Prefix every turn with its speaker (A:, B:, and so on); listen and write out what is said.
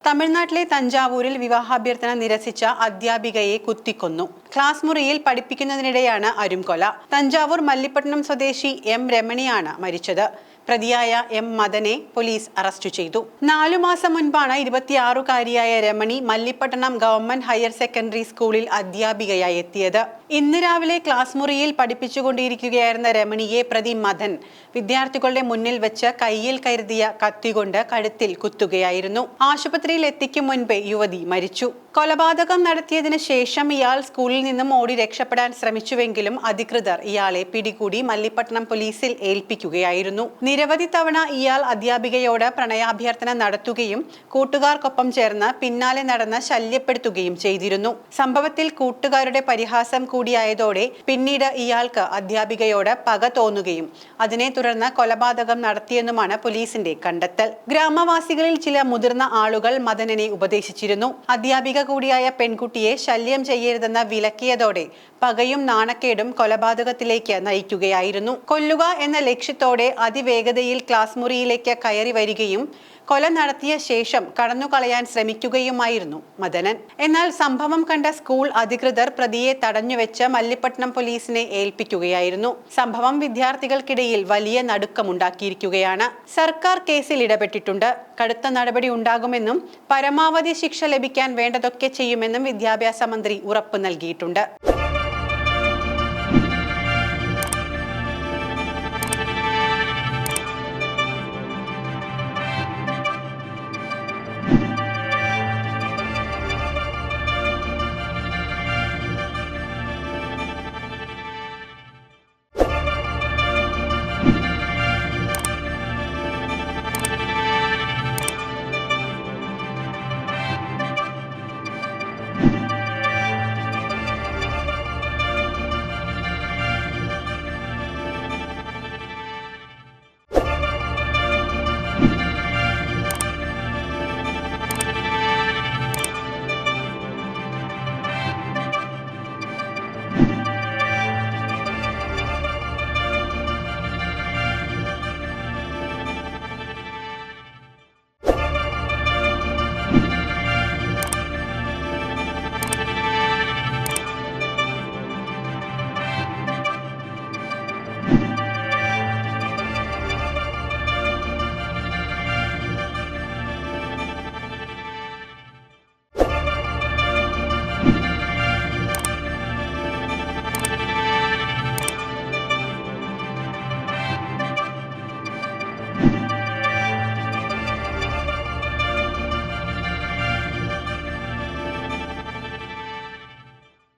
A: തമിഴ്നാട്ടിലെ തഞ്ചാവൂരിൽ വിവാഹാഭ്യർത്ഥന നിരസിച്ച അധ്യാപികയെ കുത്തിക്കൊന്നു. ക്ലാസ് മുറിയിൽ പഠിപ്പിക്കുന്നതിനിടെയാണ് അരുംകൊല. തഞ്ചാവൂർ മല്ലിപ്പട്ടണം സ്വദേശി എം രമണിയാണ് മരിച്ചത്. പ്രതിയായ എം മദനെ പോലീസ് അറസ്റ്റ് ചെയ്തു. 4 മാസം മുൻപാണ് 26-കാരിയായ Ramani Mallipattanam government higher secondary സ്കൂളിൽ അധ്യാപികയായി എത്തിയത്. ഇന്ന് രാവിലെ ക്ലാസ് മുറിയിൽ പഠിപ്പിച്ചുകൊണ്ടിരിക്കുകയായിരുന്ന രമണിയെ പ്രതി മദൻ വിദ്യാർത്ഥികളുടെ മുന്നിൽ വെച്ച് കയ്യിൽ കരുതിയ കത്തികൊണ്ട് കഴുത്തിൽ കുത്തുകയായിരുന്നു. ആശുപത്രിയിൽ എത്തിക്കും മുൻപേ യുവതി മരിച്ചു. കൊലപാതകം നടത്തിയതിനു ശേഷം ഇയാൾ സ്കൂളിൽ നിന്നും ഓടി രക്ഷപ്പെടാൻ ശ്രമിച്ചുവെങ്കിലും അധികൃതർ ഇയാളെ പിടികൂടി മല്ലിപ്പട്ടണം പോലീസിൽ ഏൽപ്പിക്കുകയായിരുന്നു. നിരവധി തവണ ഇയാൾ അധ്യാപികയോട് പ്രണയാഭ്യർത്ഥന നടത്തുകയും കൂട്ടുകാർക്കൊപ്പം ചേർന്ന് പിന്നാലെ നടന്ന് ശല്യപ്പെടുത്തുകയും ചെയ്തിരുന്നു. സംഭവത്തിൽ കൂട്ടുകാരുടെ പരിഹാസം കൂടിയായതോടെ പിന്നീട് ഇയാൾക്ക് അധ്യാപികയോട് പക തോന്നുകയും അതിനെ തുടർന്ന് കൊലപാതകം നടത്തിയെന്നുമാണ് പോലീസിന്റെ കണ്ടെത്തൽ. ഗ്രാമവാസികളിൽ ചില മുതിർന്ന ആളുകൾ മദനനെ ഉപദേശിച്ചിരുന്നു. അധ്യാപിക കൂടിയായ പെൺകുട്ടിയെ ശല്യം ചെയ്യരുതെന്ന് വിലക്കിയതോടെ പകയും നാണക്കേടും കൊലപാതകത്തിലേക്ക് നയിക്കുകയായിരുന്നു. കൊല്ലുക എന്ന ലക്ഷ്യത്തോടെ അതിവേഗതയിൽ ക്ലാസ് മുറിയിലേക്ക് കയറി വരികയും കൊല നടത്തിയ ശേഷം കടന്നുകളയാൻ ശ്രമിക്കുകയുമായിരുന്നു മദനൻ. എന്നാൽ സംഭവം കണ്ട സ്കൂൾ അധികൃതർ പ്രതിയെ തടഞ്ഞുവെച്ച് മല്ലിപ്പട്ടണം പോലീസിനെ ഏൽപ്പിക്കുകയായിരുന്നു. സംഭവം വിദ്യാർത്ഥികൾക്കിടയിൽ വലിയ നടുക്കമുണ്ടാക്കിയിരിക്കുകയാണ്. സർക്കാർ കേസിൽ ഇടപെട്ടിട്ടുണ്ട്. കടുത്ത നടപടി ഉണ്ടാകുമെന്നും പരമാവധി ശിക്ഷ ലഭിക്കാൻ വേണ്ടതൊക്കെ ചെയ്യുമെന്നും വിദ്യാഭ്യാസ മന്ത്രി ഉറപ്പു നൽകിയിട്ടുണ്ട്.